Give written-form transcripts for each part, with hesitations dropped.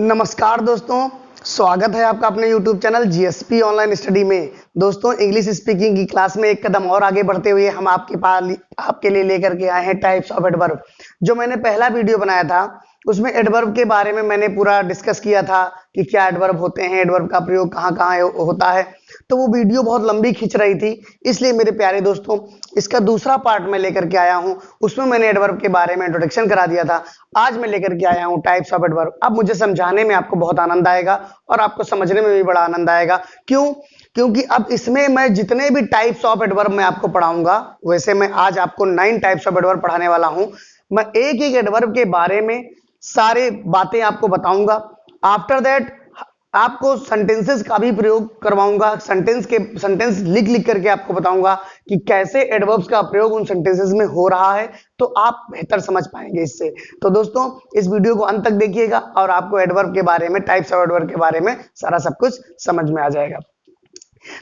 नमस्कार दोस्तों, स्वागत है आपका अपने YouTube channel GSP online study में। दोस्तों, इंग्लिश स्पीकिंग की क्लास में एक कदम और आगे बढ़ते हुए हम आपके लिए लेकर के आए हैं टाइप्स ऑफ एडवर्ब। जो मैंने पहला वीडियो बनाया था उसमें एडवर्ब के बारे में मैंने पूरा डिस्कस किया था कि क्या एडवर्ब होते हैं, एडवर्ब का प्रयोग कहाँ कहाँ होता है। तो वो वीडियो बहुत लंबी खिंच रही थी, इसलिए मेरे प्यारे दोस्तों इसका दूसरा पार्ट मैं लेकर के आया हूं। उसमें मैंने एडवर्ब के बारे में इंट्रोडक्शन करा दिया था। आज मैं लेकर के आया हूं टाइप्स ऑफ एडवर्ब। अब मुझे समझाने में आपको बहुत आनंद आएगा और आपको समझने में भी बड़ा आनंद आएगा। क्यों? क्योंकि अब इसमें मैं जितने भी टाइप्स ऑफ एडवर्ब मैं आपको पढ़ाऊंगा, वैसे मैं आज आपको 9 टाइप्स ऑफ एडवर्ब पढ़ाने वाला हूं। मैं एक एक एडवर्ब के बारे में सारे बातें आपको बताऊंगा। आफ्टर दैट आपको सेंटेंसेस का भी प्रयोग करवाऊंगा। सेंटेंस लिख लिख करके आपको बताऊंगा कि कैसे एडवर्ब्स का प्रयोग उन सेंटेंसेस में हो रहा है, तो आप बेहतर समझ पाएंगे इससे। तो दोस्तों, इस वीडियो को अंत तक देखिएगा और आपको एडवर्ब के बारे में, टाइप्स ऑफ एडवर्ब के बारे में सारा सब कुछ समझ में आ जाएगा।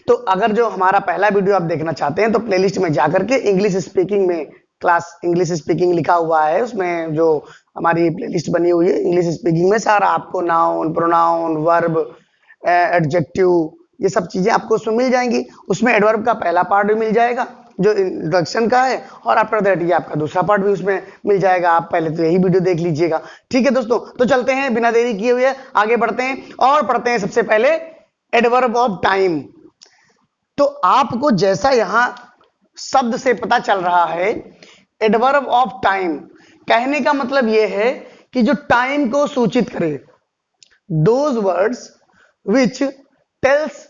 तो अगर जो हमारा पहला वीडियो आप देखना चाहते हैं तो प्लेलिस्ट में जाकर के इंग्लिश स्पीकिंग में क्लास इंग्लिश स्पीकिंग लिखा हुआ है, उसमें जो हमारी प्लेलिस्ट बनी हुई है इंग्लिश स्पीकिंग में सारा आपको नाउन, प्रोनाउन, वर्ब, एडजेक्टिव, ये सब चीजें आपको उसमें मिल जाएंगी। उसमें एडवर्ब का पहला पार्ट भी मिल जाएगा जो इंट्रोडक्शन का है, और आफ्टर दैट ये आपका दूसरा पार्ट भी उसमें मिल जाएगा। आप पहले तो यही वीडियो देख लीजिएगा। ठीक है दोस्तों, तो चलते हैं बिना देरी किए हुए आगे बढ़ते हैं और पढ़ते हैं सबसे पहले एडवर्ब ऑफ टाइम। तो आपको जैसा यहां शब्द से पता चल रहा है, एडवर्ब ऑफ टाइम कहने का मतलब यह है कि जो टाइम को सूचित करे, those words which tells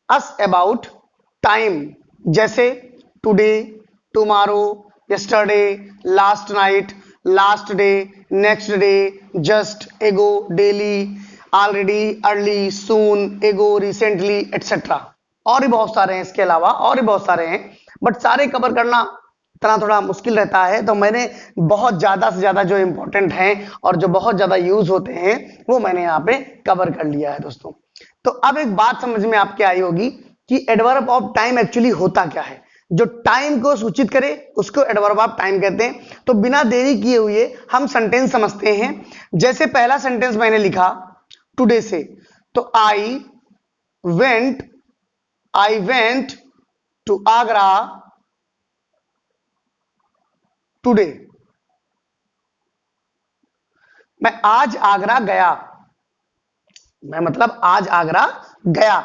us about time, जैसे today, tomorrow, yesterday, last night, last day, next day, just, ago, daily, already, early, soon, ago, recently, etcetera. और भी बहुत सारे हैं, इसके अलावा और भी बहुत सारे हैं, बट सारे कवर करना इतना थोड़ा मुश्किल रहता है, तो मैंने बहुत ज्यादा से ज्यादा जो इंपॉर्टेंट हैं और जो बहुत ज्यादा यूज होते हैं वो मैंने यहाँ पे कवर कर लिया है दोस्तों। तो अब एक बात समझ में आपके आई होगी कि एडवर्ब ऑफ टाइम एक्चुअली होता क्या है। जो टाइम को सूचित करे उसको एडवर्ब ऑफ टाइम कहते हैं। तो बिना देरी किए हुए हम सेंटेंस समझते हैं। जैसे पहला सेंटेंस मैंने लिखा टुडे से, तो I went to Agra today. मैं आज आगरा गया, मैं मतलब आज आगरा गया।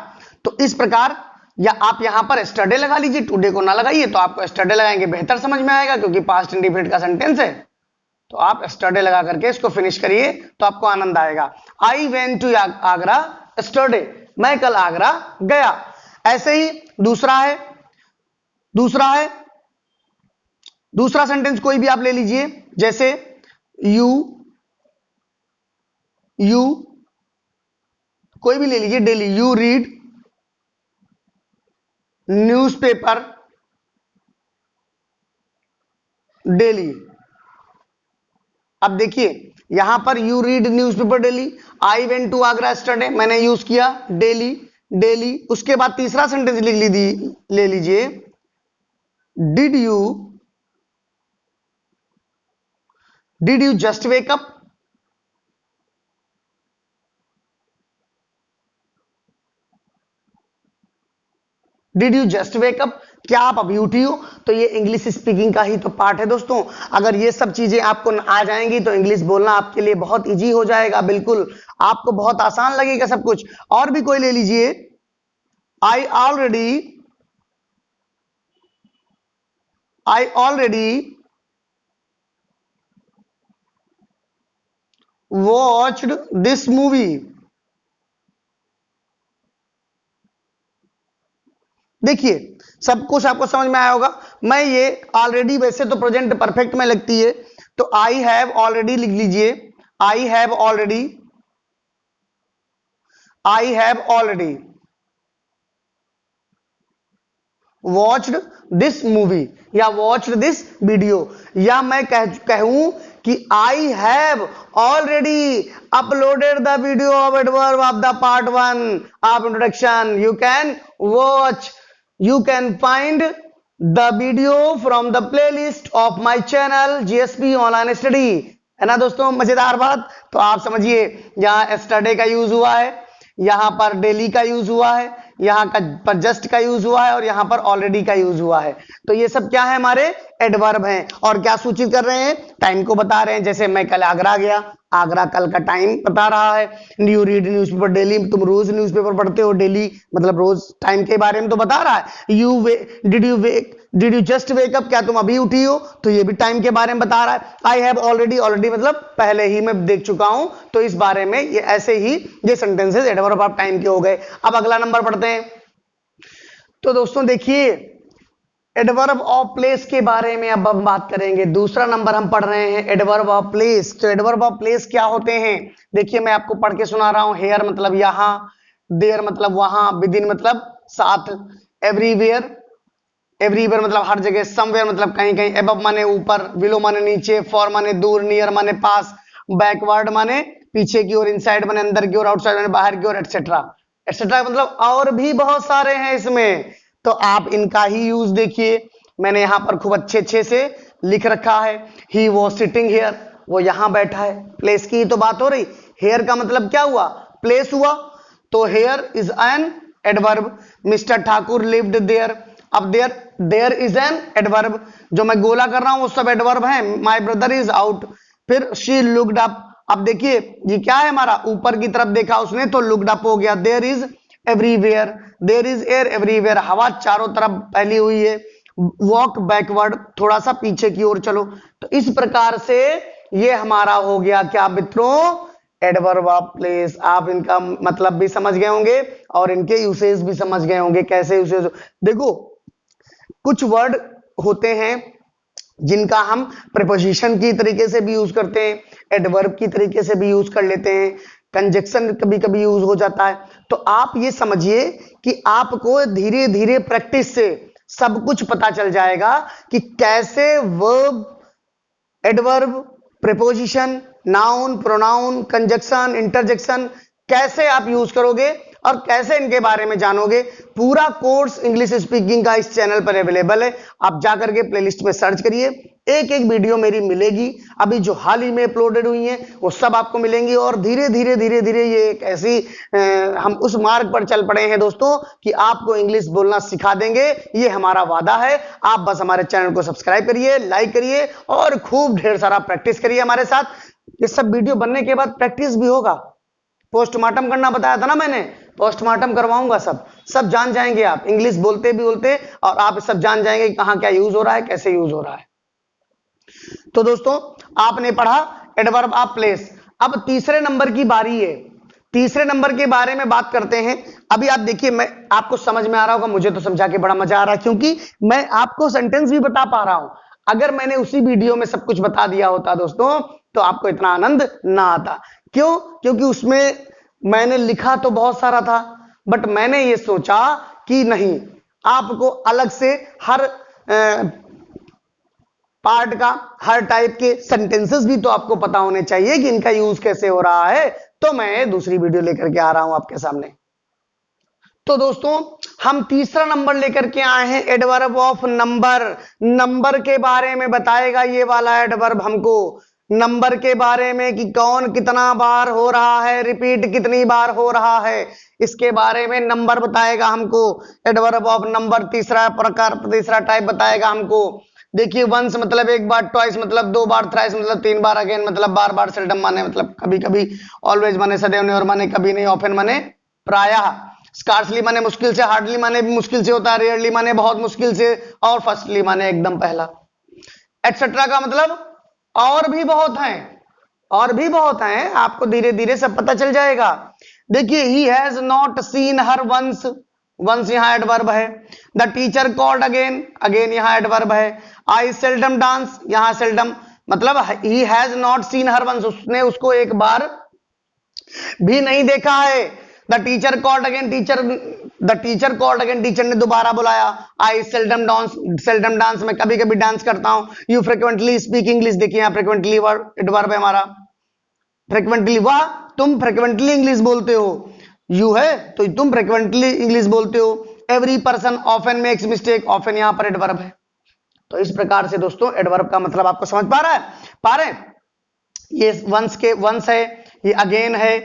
तो इस प्रकार, या आप यहां पर एस्टरडे लगा लीजिए, टुडे को ना लगाइए, तो आपको एस्टरडे लगाएंगे बेहतर समझ में आएगा, क्योंकि पास्ट इंडिफिनिट का सेंटेंस है। तो आप एस्टरडे लगा करके इसको फिनिश करिए तो आपको आनंद आएगा। I went to Agra yesterday, मैं कल आगरा गया। ऐसे ही दूसरा सेंटेंस कोई भी आप ले लीजिए, जैसे यू कोई भी ले लीजिए, daily, you read newspaper daily. अब देखिए यहां पर you read newspaper daily, I went to Agra yesterday, मैंने यूज किया डेली। उसके बाद तीसरा सेंटेंस ले लीजिए, did you just wake up. Did you just wake up, क्या आप अभी उठी हो? तो ये इंग्लिश स्पीकिंग का ही तो पार्ट है दोस्तों। अगर ये सब चीजें आपको आ जाएंगी तो इंग्लिश बोलना आपके लिए बहुत इजी हो जाएगा, बिल्कुल आपको बहुत आसान लगेगा सब कुछ। और भी कोई ले लीजिए, I already watched this movie. देखिए सब कुछ आपको समझ में आया होगा। मैं ये ऑलरेडी, वैसे तो प्रेजेंट परफेक्ट में लगती है, तो आई हैव ऑलरेडी लिख लीजिए, I have already watched this movie या वॉच्ड दिस वीडियो। या मैं कहूं कि I have already uploaded the video of adverb of the part 1 of introduction. You can find the video from the playlist of my channel GSP Online Study. है ना दोस्तों, मजेदार बात। तो आप समझिए यहाँ एस्टरडे का यूज हुआ है, यहाँ पर डेली का यूज हुआ है, यहाँ का पर जस्ट का यूज हुआ है और यहाँ पर ऑलरेडी का यूज हुआ है। तो ये सब क्या है, हमारे एडवर्ब हैं और क्या सूचित कर रहे हैं, टाइम को बता रहे हैं। जैसे मैं कल आगरा गया, आगरा कल का टाइम बता रहा है। यू रीड न्यूज़पेपर डेली, तुम रोज न्यूज़पेपर पढ़ते हो, डेली मतलब रोज टाइम के बारे में तो बता रहा है। Did you just wake up, क्या तुम अभी उठी हो, तो ये भी टाइम के बारे में बता रहा है। आई हैव ऑलरेडी, ऑलरेडी मतलब पहले ही मैं देख चुका हूं, तो इस बारे में ये ऐसे ही ये सेंटेंसेस एडवर्ब ऑफ टाइम के हो गए। अब अगला नंबर पढ़ते हैं। तो दोस्तों देखिए एडवर्ब ऑफ प्लेस के बारे में अब हम बात करेंगे। दूसरा नंबर हम पढ़ रहे हैं एडवर्ब ऑफ प्लेस। तो एडवर्ब ऑफ प्लेस क्या होते हैं, देखिए मैं आपको पढ़ के सुना रहा हूं। हेयर मतलब यहां, देयर मतलब वहां, विदिन मतलब साथ, एवरीवेयर एवरीवेयर मतलब हर जगह, समवेयर मतलब कहीं कहीं, एबव माने ऊपर, बिलो माने नीचे, फॉर माने दूर, नियर माने पास, बैकवर्ड माने पीछे की ओर, इनसाइड माने अंदर की ओर, आउटसाइड माने बाहर की ओर, एटसेट्रा एटसेट्रा मतलब और भी बहुत सारे हैं इसमें। तो आप इनका ही यूज देखिए, मैंने यहां पर खूब अच्छे से लिख रखा है। ही वॉज सिटिंग हेयर, वो यहां बैठा है। प्लेस की तो बात हो रही, हेयर का मतलब क्या हुआ, प्लेस हुआ, तो here is an adverb. Mister Thakur lived there, अब देयर इज एन एडवर्ब, जो मैं गोला कर रहा हूं वो सब एडवर्ब है। माय ब्रदर इज आउट, फिर शी लुक्ड अप, अब देखिए ये क्या है हमारा, ऊपर की तरफ देखा उसने तो लुक्ड अप हो गया। There is everywhere, there is air everywhere, हवा चारों तरफ फैली हुई है। वॉक बैकवर्ड, थोड़ा सा पीछे की ओर चलो। तो इस प्रकार से ये हमारा हो गया क्या मित्रों, एडवर्ब ऑफ प्लेस। आप इनका मतलब भी समझ गए होंगे और इनके यूसेज भी समझ गए होंगे, कैसे यूसेज। देखो कुछ वर्ड होते हैं जिनका हम प्रीपोजिशन की तरीके से भी यूज करते हैं, एडवर्ब की तरीके से भी यूज कर लेते हैं, कंजक्शन कभी कभी यूज हो जाता है। तो आप ये समझिए कि आपको धीरे धीरे प्रैक्टिस से सब कुछ पता चल जाएगा कि कैसे verb, adverb, preposition, noun, pronoun, conjunction, interjection कैसे आप यूज करोगे और कैसे इनके बारे में जानोगे। पूरा कोर्स इंग्लिश स्पीकिंग का इस चैनल पर अवेलेबल है, आप जाकर के प्लेलिस्ट में सर्च करिए, एक एक वीडियो मेरी मिलेगी। अभी जो हाल ही में अपलोडेड हुई हैं वो सब आपको मिलेंगी और धीरे धीरे ये एक ऐसी हम उस मार्ग पर चल पड़े हैं दोस्तों कि आपको इंग्लिश बोलना सिखा देंगे, ये हमारा वादा है। आप बस हमारे चैनल को सब्सक्राइब करिए, लाइक करिए और खूब ढेर सारा प्रैक्टिस करिए हमारे साथ। ये सब वीडियो बनने के बाद प्रैक्टिस भी होगा, पोस्टमार्टम करना बताया था ना मैंने, पोस्टमार्टम करवाऊंगा, सब जान जाएंगे आप, इंग्लिश बोलते भी बोलते और आप सब जान जाएंगे कहां क्या यूज हो रहा है, कैसे यूज हो रहा है। तो दोस्तों आपने पढ़ा एडवर्ब ऑफ प्लेस। अब तीसरे नंबर की बारी है, तीसरे नंबर के बारे में बात करते हैं। अभी आप देखिए, मैं आपको समझ में आ रहा होगा, मुझे तो समझा के बड़ा मजा आ रहा है क्योंकि मैं आपको सेंटेंस भी बता पा रहा हूं। अगर मैंने उसी वीडियो में सब कुछ बता दिया होता दोस्तों तो आपको इतना आनंद ना आता। क्यों, क्योंकि उसमें मैंने लिखा तो बहुत सारा था, बट मैंने ये सोचा कि नहीं, आपको अलग से हर पार्ट का, हर टाइप के सेंटेंसेस भी तो आपको पता होने चाहिए कि इनका यूज कैसे हो रहा है। तो मैं दूसरी वीडियो लेकर के आ रहा हूं आपके सामने। तो दोस्तों हम तीसरा नंबर लेकर के आए हैं, एडवर्ब ऑफ नंबर। नंबर के बारे में बताएगा ये वाला एडवर्ब हमको, नंबर के बारे में कि कौन कितना बार हो रहा है, रिपीट कितनी बार हो रहा है, इसके बारे में नंबर बताएगा हमको। एडवर्ब ऑफ नंबर तीसरा प्रकार, तीसरा टाइप बताएगा हमको। देखिए वंस मतलब एक बार, ट्वाइस मतलब दो बार, थ्राइस मतलब तीन बार, अगेन मतलब बार बार, सेल्डम माने मतलब कभी कभी, ऑलवेज माने सदैव नहीं, और माने कभी नहीं, ऑफन माने प्रायः, स्कार्सली माने मुश्किल से, हार्डली माने मुश्किल से होता है, रेयरली माने बहुत मुश्किल से, और फर्स्टली माने एकदम पहला। एटसेट्रा का मतलब और भी बहुत हैं, और भी बहुत हैं, आपको धीरे धीरे सब पता चल जाएगा। देखिए he has not seen her once, once यहां एडवर्ब है। The teacher called again, again यहां एडवर्ब है। आई सेल्डम डांस, यहां सेल्डम मतलब he has not seen her once, उसने उसको एक बार भी नहीं देखा है। The teacher called again, the teacher called again, teacher ने दोबारा बुलाया। I seldom dance, seldom dance में कभी कभी डांस करता हूं। यू फ्रिक्वेंटली स्पीक इंग्लिश, देखिए यहां फ्रिक्वेंटली वर्ड एडवर्ब है हमारा, फ्रिक्वेंटली, वाह तुम फ्रिक्वेंटली इंग्लिश बोलते हो, यू है तो तुम फ्रिक्वेंटली इंग्लिश बोलते हो। Every person often makes mistake, often यहां पर एडवर्ब है। तो इस प्रकार से दोस्तों एडवर्ब का मतलब आपको समझ पा रहा है, पा रहे हैं। ये वंस है, ये अगेन है,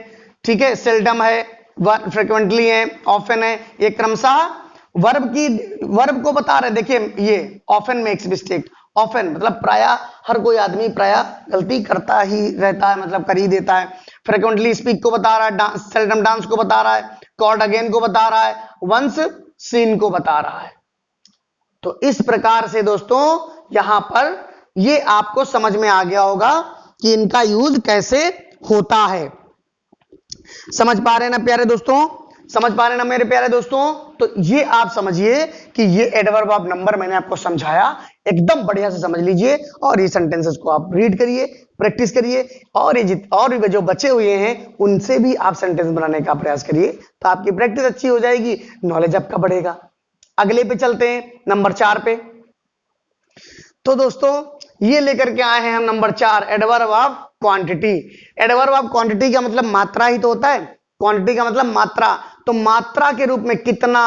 ठीक है, सेल्डम है, फ्रिक्वेंटली है, ऑफन है। ये क्रमशः वर्ब को बता रहे हैं। देखिए ये ऑफन मेक्स मिस्टेक, ऑफन मतलब प्राय, हर कोई आदमी प्राय गलती करता ही रहता है, मतलब कर ही देता है। फ्रिक्वेंटली स्पीक को बता रहा है, सेल्डम डांस को बता रहा है, कॉल्ड अगेन को बता रहा है, वंस सीन को बता रहा है। तो इस प्रकार से दोस्तों यहां पर ये आपको समझ में आ गया होगा कि इनका यूज कैसे होता है। समझ पा रहे हैं ना प्यारे दोस्तों, समझ पा रहे हैं ना मेरे प्यारे दोस्तों। तो ये आप समझिए कि ये एडवर्ब ऑफ नंबर मैंने आपको समझाया, एकदम बढ़िया से समझ लीजिए और ये सेंटेंसेस को आप रीड करिए, प्रैक्टिस करिए, और ये और भी जो बचे हुए हैं उनसे भी आप सेंटेंस बनाने का प्रयास करिए, तो आपकी प्रैक्टिस अच्छी हो जाएगी, नॉलेज आपका बढ़ेगा। अगले पे चलते हैं, नंबर 4 पे। तो दोस्तों ये लेकर के आए हैं हम number 4, adverb of quantity. Adverb of quantity का मतलब मात्रा ही तो होता है, क्वांटिटी का मतलब मात्रा। तो मात्रा के रूप में कितना,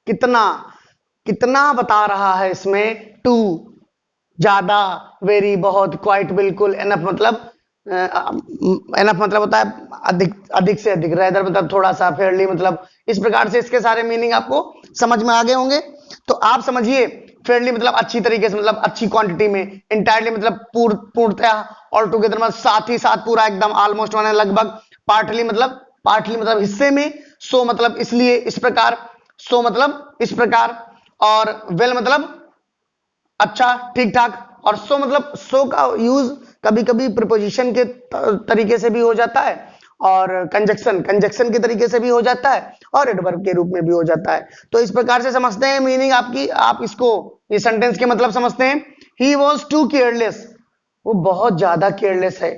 कितना, कितना बता रहा है इसमें, टू, ज्यादा, वेरी, बहुत, क्वाइट, बिल्कुल, एनफ मतलब एनफ मतलब होता है अधिक, अधिक से अधिक, रेदर मतलब थोड़ा सा, फेयरली मतलब, इस प्रकार से इसके सारे मीनिंग आपको समझ में आ गए होंगे। तो आप समझिए फेयरली मतलब अच्छी तरीके से, मतलब अच्छी क्वांटिटी में, इंटायरली मतलब पूर्णतः, ऑल टुगेदर मतलब साथ ही साथ, पूरा एकदम, ऑलमोस्ट माने लगभग, पार्टली मतलब हिस्से में, सो मतलब इसलिए, इस प्रकार, सो मतलब इस प्रकार, और वेल मतलब अच्छा, ठीक ठाक, और सो मतलब सो का यूज कभी कभी प्रीपोजिशन के तरीके से भी हो जाता है, और कंजक्शन के तरीके से भी हो जाता है, और एडवर्ब के रूप में भी हो जाता है। तो इस प्रकार से समझते हैं मीनिंग आपकी, आप इसको, ये सेंटेंस के मतलब समझते हैं। ही वॉज टू केयरलेस, वो बहुत ज्यादा केयरलेस है।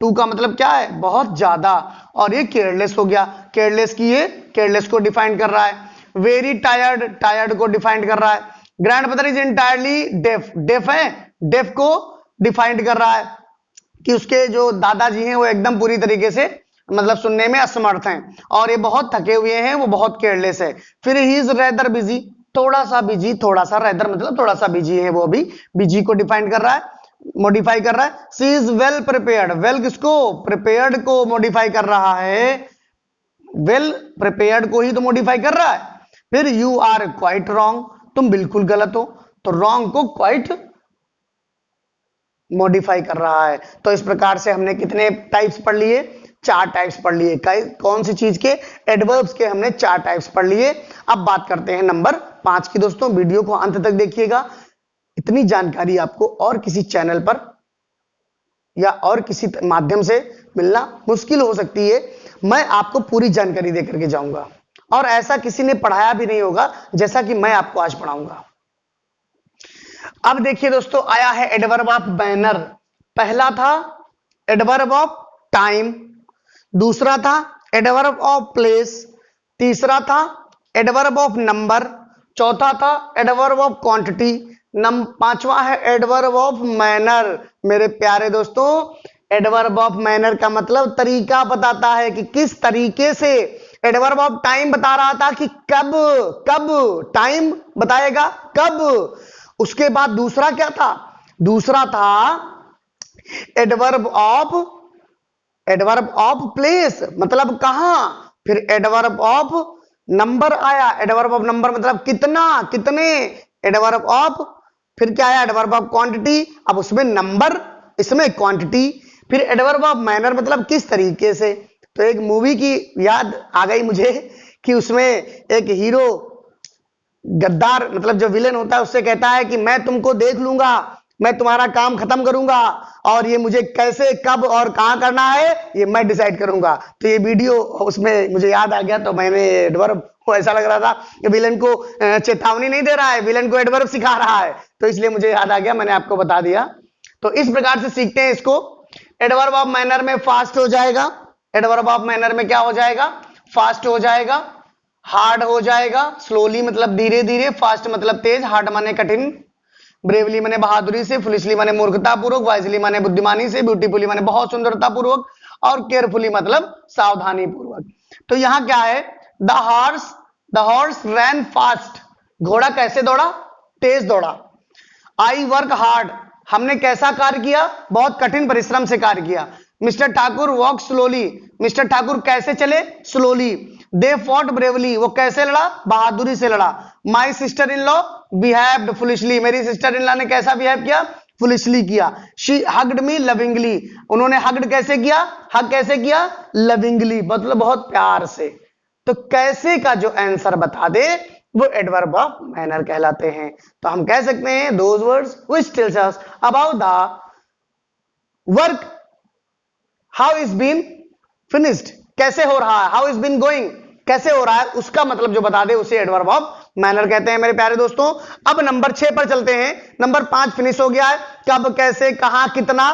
टू का मतलब क्या है, बहुत ज्यादा, और ये केयरलेस हो गया, केयरलेस की ये केयरलेस को डिफाइन कर रहा है। वेरी टायर्ड, टायर्ड को डिफाइन कर रहा है। Grandmother is entirely deaf, deaf है, डेफ को डिफाइंड कर रहा है कि उसके जो दादाजी हैं वो एकदम पूरी तरीके से मतलब सुनने में असमर्थ हैं, और ये बहुत थके हुए हैं, वो बहुत केयरलेस है। फिर ही इज रेदर बिजी, थोड़ा सा बिजी, थोड़ा सा, रेदर मतलब थोड़ा सा बिजी है, वो भी बिजी को डिफाइन कर रहा है, मॉडिफाई कर रहा है। सी इज वेल प्रिपेयर्ड, वेल किसको, प्रिपेयर्ड को मॉडिफाई कर रहा है, वेल प्रिपेयर्ड को ही तो मॉडिफाई कर रहा है। फिर यू आर क्वाइट रॉन्ग, तुम बिल्कुल गलत हो, तो रॉन्ग को क्वाइट मॉडिफाई कर रहा है। तो इस प्रकार से हमने कितने टाइप्स पढ़ लिए, 4 टाइप्स पढ़ लिए। कौन सी चीज के, एडवर्ब्स के हमने 4 टाइप्स पढ़ लिए। अब बात करते हैं नंबर 5 की। दोस्तों वीडियो को अंत तक देखिएगा, इतनी जानकारी आपको और किसी चैनल पर या और किसी माध्यम से मिलना मुश्किल हो सकती है। मैं आपको पूरी जानकारी देकर के जाऊंगा, और ऐसा किसी ने पढ़ाया भी नहीं होगा जैसा कि मैं आपको आज पढ़ाऊंगा। अब देखिए दोस्तों, आया है एडवर्ब ऑफ मैनर। पहला था एडवर्ब ऑफ टाइम, दूसरा था एडवर्ब ऑफ प्लेस, तीसरा था एडवर्ब ऑफ नंबर, चौथा था एडवर्ब ऑफ क्वांटिटी, पांचवा है एडवर्ब ऑफ मैनर। मेरे प्यारे दोस्तों, एडवर्ब ऑफ मैनर का मतलब तरीका बताता है कि किस तरीके से। एडवर्ब ऑफ टाइम बता रहा था कि कब, कब टाइम बताएगा, कब। उसके बाद दूसरा क्या था, दूसरा था एडवर्ब ऑफ प्लेस मतलब कहां। फिर एडवर्ब ऑफ नंबर आया, एडवर्ब ऑफ नंबर मतलब कितना, कितने। एडवर्ब ऑफ, फिर क्या आया, एडवर्ब ऑफ क्वांटिटी, अब उसमें नंबर, इसमें क्वांटिटी। फिर एडवर्ब ऑफ मैनर मतलब किस तरीके से। तो एक मूवी की याद आ गई मुझे कि उसमें एक हीरो गद्दार मतलब जो विलेन होता है उससे कहता है कि मैं तुमको देख लूंगा, मैं तुम्हारा काम खत्म करूंगा, और ये मुझे कैसे, कब और कहां करना है ये मैं डिसाइड करूंगा। तो ये वीडियो उसमें मुझे याद आ गया, तो मैंने एडवर्ब को ऐसा लग रहा था कि विलेन को चेतावनी नहीं दे रहा है, विलेन को एडवर्ब सिखा रहा है, तो इसलिए मुझे याद आ गया, मैंने आपको बता दिया। तो इस प्रकार से सीखते हैं इसको। एडवर्ब ऑफ मैनर में फास्ट हो जाएगा, एडवर्ब ऑफ मैनर में क्या हो जाएगा, फास्ट हो जाएगा, हार्ड हो जाएगा, स्लोली मतलब धीरे धीरे, फास्ट मतलब तेज, हार्ड माने कठिन, ब्रेवली माने बहादुरी से, फुलिशली माने मूर्खता पूर्वक, वाइजली माने बुद्धिमानी से, ब्यूटीफुली माने बहुत सुंदरता पूर्वक, और केयरफुली मतलब सावधानी पूर्वक। तो यहां क्या है, द हॉर्स रैन फास्ट, घोड़ा कैसे दौड़ा, तेज दौड़ा। आई वर्क हार्ड, हमने कैसा कार्य किया, बहुत कठिन परिश्रम से कार्य किया। Mister Thakur walk slowly, mister Thakur कैसे चले, स्लोली। दे फॉट ब्रेवली, वो कैसे लड़ा, बहादुरी से लड़ा। My sister in law behaved foolishly, मेरी सिस्टर इन लॉ ने कैसा बिहेव किया, फुलिशली किया। शी हग्ड मी लविंगली, उन्होंने हग्ड कैसे किया, हग कैसे किया, लविंगली, मतलब बहुत प्यार से। तो कैसे का जो आंसर बता दे वो एडवर्ब ऑफ मैनर कहलाते हैं। तो हम कह सकते हैं those words which tells us about the work how is been finished, कैसे हो रहा है, हाउ इज बीन गोइंग, कैसे हो रहा है, उसका मतलब जो बता दे उसे एडवर्ब ऑफ मैनर कहते हैं मेरे प्यारे दोस्तों। अब नंबर 6 पर चलते हैं। नंबर 5 फिनिश हो गया है, कब, कैसे, कहां, कितना,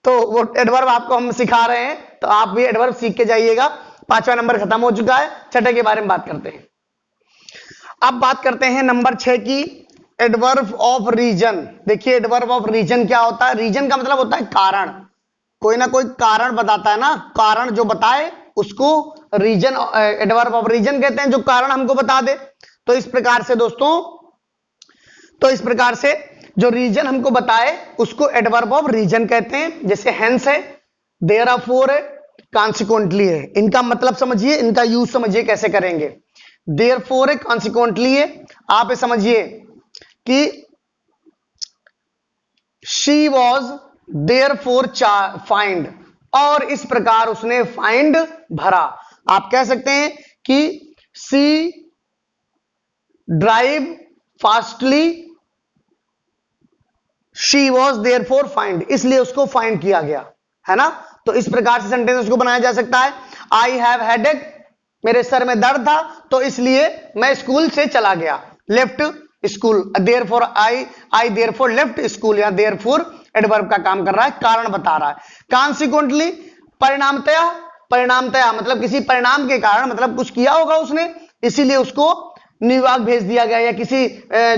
तो वो एडवर्ब आपको हम सिखा रहे हैं, तो आप भी एडवर्ब सीख के जाइएगा। 5वां नंबर खत्म हो चुका है, छठे के बारे में बात करते हैं। अब बात करते हैं नंबर 6 की, एडवर्ब ऑफ रीजन। देखिए एडवर्ब ऑफ रीजन क्या होता है, रीजन का मतलब होता है कारण, कोई ना कोई कारण बताता है ना, कारण जो बताए उसको रीजन, एडवर्ब ऑफ रीजन कहते हैं, जो कारण हमको बता दे। तो इस प्रकार से दोस्तों, तो इस प्रकार से जो रीजन हमको बताए उसको एडवर्ब ऑफ रीजन कहते हैं। जैसे हेंस है, देयरफॉर है, कॉन्सिक्वेंटली है। इनका मतलब समझिए, इनका यूज समझिए कैसे करेंगे। देयरफॉर है, कॉन्सिक्वेंटली है, आप ये समझिए कि शी वॉज देयरफॉर फाइंड, और इस प्रकार उसने फाइंड भरा। आप कह सकते हैं कि she drive fastly, she was therefore fined, इसलिए उसको फाइंड किया गया, है ना। तो इस प्रकार से सेंटेंस उसको बनाया जा सकता है। आई हैव हेडेक, मेरे सर में दर्द था तो इसलिए मैं स्कूल से चला गया, left school. Therefore I therefore left school, या देयरफॉर एडवर्ब का काम कर रहा है, कारण बता रहा है। कॉन्सिक्वेंटली, परिणामतया, परिणामतया मतलब किसी परिणाम के कारण, मतलब कुछ किया होगा उसने इसीलिए उसको न्यूयॉर्क भेज दिया गया, या किसी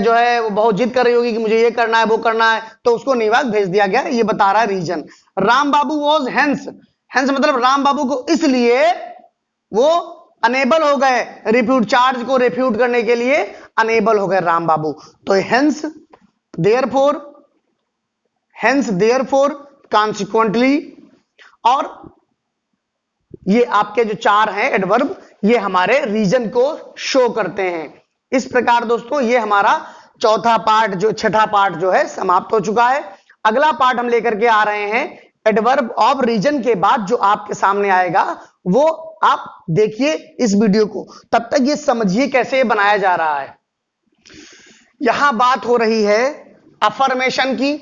जो है वो बहुत जिद कर रही होगी कि मुझे ये करना है वो करना है तो उसको न्यूयॉर्क भेज दिया गया, ये बता रहा है reason. Ram Babu was hence, hence मतलब राम बाबू को इसलिए वो अनेबल हो गए, रिफ्यूट चार्ज को रिफ्यूट करने के लिए अनेबल हो गए राम बाबू। तो hence therefore, hence therefore, consequently, और ये आपके जो 4 हैं एडवर्ब, ये हमारे रीजन को शो करते हैं। इस प्रकार दोस्तों ये हमारा चौथा पार्ट, जो छठा पार्ट जो है समाप्त हो चुका है। अगला पार्ट हम लेकर के आ रहे हैं एडवर्ब ऑफ रीजन के बाद जो आपके सामने आएगा वो आप देखिए इस वीडियो को, तब तक ये समझिए कैसे बनाया जा रहा है। यहां बात हो रही है अफर्मेशन की,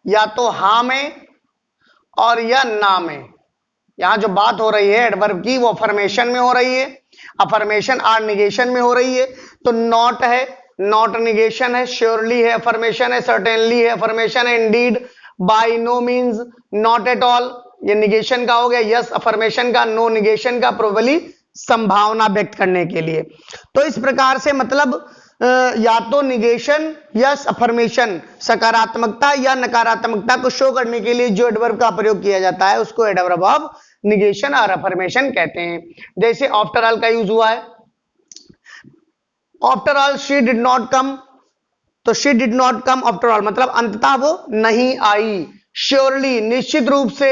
या तो हां में और या ना में। यहां जो बात हो रही है एडवर्ब की वो अफर्मेशन में हो रही है, अफर्मेशन और निगेशन में हो रही है। तो नॉट है, नॉट निगेशन है, श्योरली है अफर्मेशन है, सर्टेनली है अफर्मेशन है, indeed, by no means, not at all ये निगेशन का हो गया, यस अफर्मेशन का, नो निगेशन का, प्रोबेबली संभावना व्यक्त करने के लिए। तो इस प्रकार से मतलब या तो निगेशन या अफर्मेशन, सकारात्मकता या नकारात्मकता को शो करने के लिए जो एडवर्ब का प्रयोग किया जाता है उसको एडवर्ब ऑफ निगेशन और अफर्मेशन कहते हैं। जैसे आफ्टर ऑल का यूज हुआ है, after all she did not come, तो she did not come after all मतलब अंततः वो नहीं आई। श्योरली निश्चित रूप से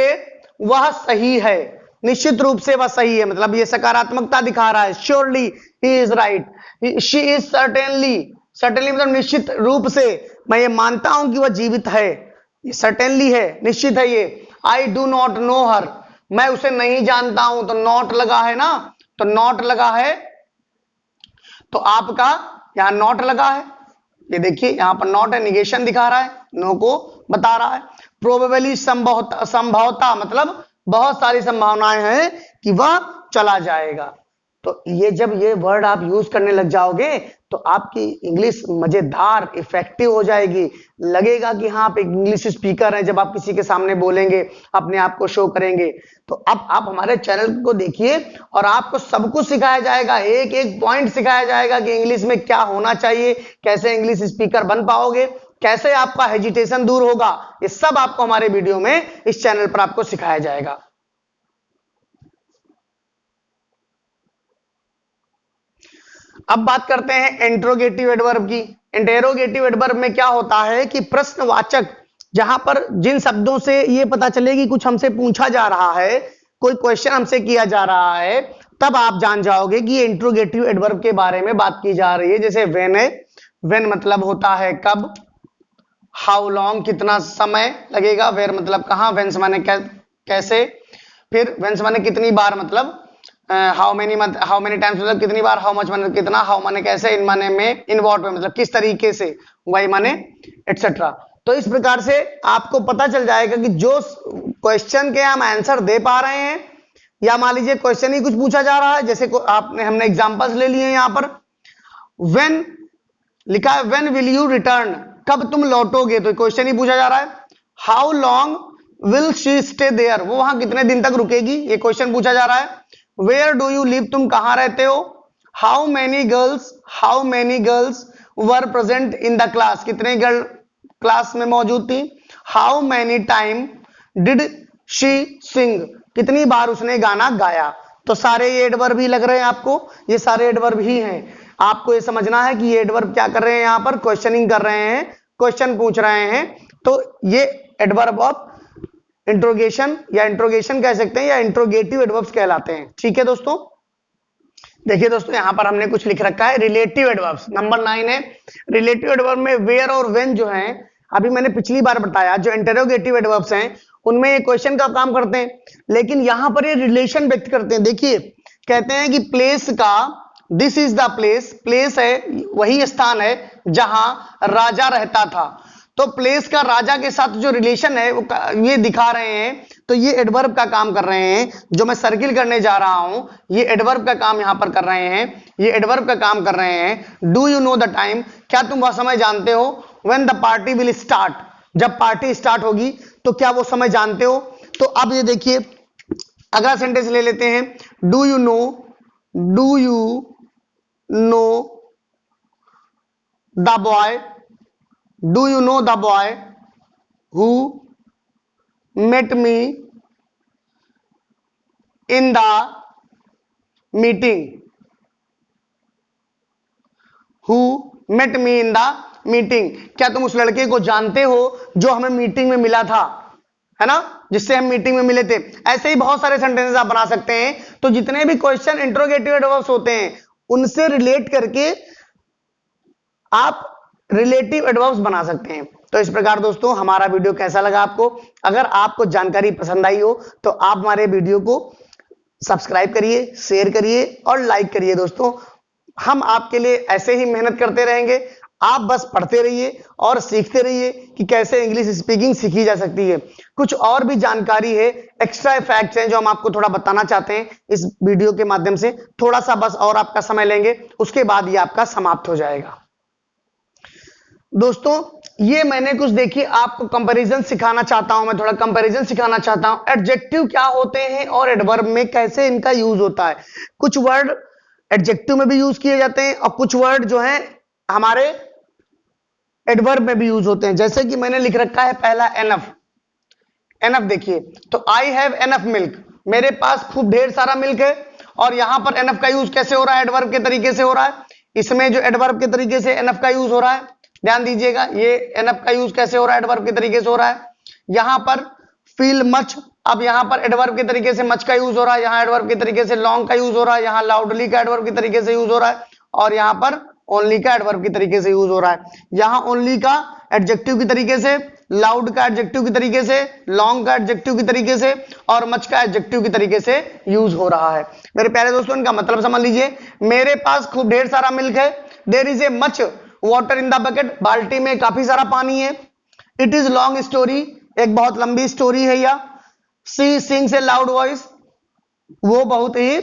वह सही है, निश्चित रूप से वह सही है मतलब ये सकारात्मकता दिखा रहा है। Surely he is right, she is certainly, certainly मतलब निश्चित रूप से मैं ये मानता हूं कि वह जीवित है, ये सर्टेनली है, निश्चित है ये। आई डू नॉट नो हर, मैं उसे नहीं जानता हूं, तो नॉट लगा है ना, तो नॉट लगा है, तो आपका यहां नॉट लगा है, ये देखिए यहां पर नॉट है, निगेशन दिखा रहा है, नो को बता रहा है। प्रोबेबली संभवता मतलब बहुत सारी संभावनाएं हैं कि वह चला जाएगा। तो ये जब ये वर्ड आप यूज करने लग जाओगे तो आपकी इंग्लिश मजेदार इफेक्टिव हो जाएगी, लगेगा कि हाँ आप एक इंग्लिश स्पीकर हैं। जब आप किसी के सामने बोलेंगे, अपने आप को शो करेंगे, तो अब आप हमारे चैनल को देखिए और आपको सब कुछ सिखाया जाएगा, एक एक पॉइंट सिखाया जाएगा कि इंग्लिश में क्या होना चाहिए, कैसे इंग्लिश स्पीकर बन पाओगे, कैसे आपका हेजिटेशन दूर होगा, ये सब आपको हमारे वीडियो में इस चैनल पर आपको सिखाया जाएगा। अब बात करते हैं इंट्रोगेटिव एडवर्ब की। इंटेरोगेटिव एडवर्ब में क्या होता है कि प्रश्नवाचक जहां पर जिन शब्दों से ये पता चले कि कुछ हमसे पूछा जा रहा है, कोई क्वेश्चन हमसे किया जा रहा है, तब आप जान जाओगे कि ये इंट्रोगेटिव एडवर्ब के बारे में बात की जा रही है। जैसे व्हेन है, व्हेन मतलब होता है कब, हाउ लॉन्ग कितना समय लगेगा, वेयर मतलब कहां, व्हेन माने कैसे, फिर व्हेन माने कितनी बार मतलब हाउ मेनी टाइम्स मतलब कितनी बार, हाउ मच माने कितना, हाउ माने कैसे, इन माने में, इन व्हाट में मतलब किस तरीके से, वाई माने एटसेट्रा। तो इस प्रकार से आपको पता चल जाएगा कि जो क्वेश्चन के हम आंसर दे पा रहे हैं, या मान लीजिए क्वेश्चन ही कुछ पूछा जा रहा है, जैसे हमने एग्जांपल्स ले लिए यहाँ पर। व्हेन लिखा है व्हेन विल यू रिटर्न, कब तुम लौटोगे, तो क्वेश्चन ही पूछा जा रहा है। How long will she stay there, वो वहां कितने दिन तक रुकेगी, ये क्वेश्चन पूछा जा रहा है। वेयर डू यू लिव, तुम कहां रहते हो। How many girls were present in the class, कितने गर्ल क्लास में मौजूद थी। How many time did she सिंग, कितनी बार उसने गाना गाया। तो सारे ये एडवर्ब ही लग रहे हैं आपको, ये सारे एडवर्ब ही हैं। आपको ये समझना है कि ये एडवर्ब क्या कर रहे हैं, यहां पर क्वेश्चनिंग कर रहे हैं, क्वेश्चन पूछ रहे हैं। तो ये एडवर्ब ऑफ इंट्रोगेशन या इंट्रोगेशन कह सकते हैं, या इंट्रोगेटिव एडवर्ब्स कहलाते हैं। ठीक है दोस्तों, देखिए दोस्तों यहां पर हमने कुछ लिख रखा है रिलेटिव एडवर्ब्स। नंबर 9 है रिलेटिव एडवर्ब में वेयर और व्हेन जो है, अभी मैंने पिछली बार बताया जो इंटरोगेटिव एडवर्ब्स हैं उनमें ये क्वेश्चन का काम करते हैं, लेकिन यहां पर ये रिलेशन व्यक्त करते हैं। देखिए कहते हैं कि प्लेस का, this is the place, place है वही स्थान है जहां राजा रहता था। तो प्लेस का राजा के साथ जो रिलेशन है वो ये दिखा रहे हैं, तो ये एडवर्ब का काम कर रहे हैं। जो मैं सर्किल करने जा रहा हूं ये एडवर्ब का काम यहां पर कर रहे हैं, ये एडवर्ब का काम कर रहे हैं। Do you know the time, क्या तुम वह समय जानते हो। When the party will start, जब पार्टी स्टार्ट होगी तो क्या वो समय जानते हो। तो अब ये देखिए अगला सेंटेंस ले लेते हैं। Do you know the boy, do you know the boy who met me in the meeting, who met me in the meeting, क्या तुम उस लड़के को जानते हो जो हमें मीटिंग में मिला था, है ना, जिससे हम मीटिंग में मिले थे। ऐसे ही बहुत सारे सेंटेंसेस आप बना सकते हैं। तो जितने भी क्वेश्चन इंट्रोगेटिव एडवर्ब्स होते हैं उनसे रिलेट करके आप रिलेटिव एडवर्ब्स बना सकते हैं। तो इस प्रकार दोस्तों हमारा वीडियो कैसा लगा आपको, अगर आपको जानकारी पसंद आई हो तो आप हमारे वीडियो को सब्सक्राइब करिए, शेयर करिए और लाइक करिए। दोस्तों हम आपके लिए ऐसे ही मेहनत करते रहेंगे, आप बस पढ़ते रहिए और सीखते रहिए कि कैसे इंग्लिश स्पीकिंग सीखी जा सकती है। कुछ और भी जानकारी है, एक्स्ट्रा फैक्ट्स हैं जो हम आपको थोड़ा बताना चाहते हैं इस वीडियो के माध्यम से। थोड़ा सा बस और आपका समय लेंगे, उसके बाद ये आपका समाप्त हो जाएगा। दोस्तों ये मैंने कुछ देखिए आपको कंपैरिजन सिखाना चाहता हूं, मैं थोड़ा कंपैरिजन सिखाना चाहता हूं। एडजेक्टिव क्या होते हैं और एडवर्ब में कैसे इनका यूज होता है। कुछ वर्ड एडजेक्टिव में भी यूज किए जाते हैं और कुछ वर्ड जो हैं हमारे एडवर्ब में भी यूज होते हैं। जैसे कि मैंने लिख रखा है पहला एनफ, एनफ देखिए, तो आई हैव एनफ मिल्क, मेरे पास खूब ढेर सारा मिल्क है। और यहां पर एनफ का यूज कैसे हो रहा है, एडवर्ब के तरीके से हो रहा है। इसमें जो एडवर्ब के तरीके से एनफ का यूज हो रहा है, ध्यान दीजिएगा, ये एनफ का यूज कैसे हो रहा है, एडवर्ब के तरीके से हो रहा है। यहां पर फील मच, अब यहां पर एडवर्ब के तरीके से मच का यूज हो रहा है, यहां एडवर्ब के तरीके से लॉन्ग का यूज हो रहा है, यहां लाउडली का एडवर्ब के तरीके से यूज हो रहा है, और यहां पर ओनली का एडवर्ब के तरीके से यूज हो रहा है। यहां ओनली का एडजेक्टिव के तरीके से, लाउड का एडजेक्टिव के तरीके से, लॉन्ग का एडजेक्टिव के तरीके से और मच का एडजेक्टिव के तरीके से यूज हो रहा है। मेरे प्यारे दोस्तों इनका मतलब समझ लीजिए। मेरे पास खूब ढेर सारा मिल्क है, there is a much water in the bucket, बाल्टी में काफी सारा पानी है। इट इज लॉन्ग स्टोरी, एक बहुत लंबी स्टोरी है यह। सी सिंग्स ए लाउड वॉइस, वो बहुत ही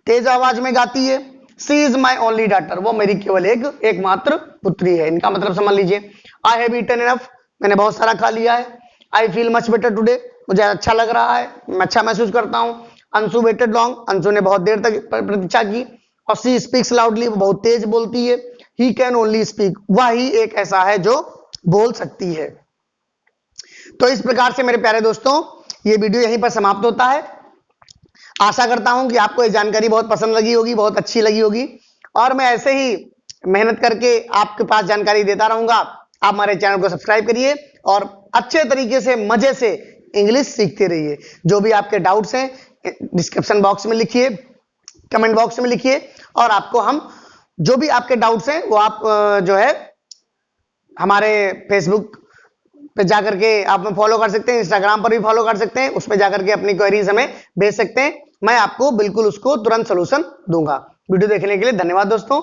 तेज आवाज में गाती है। सी इज माई ओनली डॉटर, वो मेरी केवल एकमात्र पुत्री है। इनका मतलब समझ लीजिए। आई हैव ईटन इनफ, मैंने बहुत सारा खा लिया है। I feel much better today, मुझे अच्छा लग रहा है, मैं अच्छा महसूस करता हूं। अंशु वेटेड लॉन्ग, अंशु ने बहुत देर तक प्रतीक्षा की। और सी स्पीक्स लाउडली, वो बहुत तेज बोलती है। ही कैन ओनली स्पीक, वह ही एक ऐसा है जो बोल सकती है। तो इस प्रकार से मेरे प्यारे दोस्तों ये वीडियो यहीं पर समाप्त होता है। आशा करता हूं कि आपको ये जानकारी बहुत पसंद लगी होगी, बहुत अच्छी लगी होगी, और मैं ऐसे ही मेहनत करके आपके पास जानकारी देता रहूंगा। आप हमारे चैनल को सब्सक्राइब करिए और अच्छे तरीके से मजे से इंग्लिश सीखते रहिए। जो भी आपके डाउट्स हैं डिस्क्रिप्शन बॉक्स में लिखिए, कमेंट बॉक्स में लिखिए, और आपको हम जो भी आपके डाउट्स हैं वो आप जो है हमारे फेसबुक पे जाकर के आप में फॉलो कर सकते हैं, इंस्टाग्राम पर भी फॉलो कर सकते हैं, उसमें जाकर के अपनी क्वेरीज हमें भेज सकते हैं। मैं आपको बिल्कुल उसको तुरंत सोल्यूशन दूंगा। वीडियो देखने के लिए धन्यवाद दोस्तों।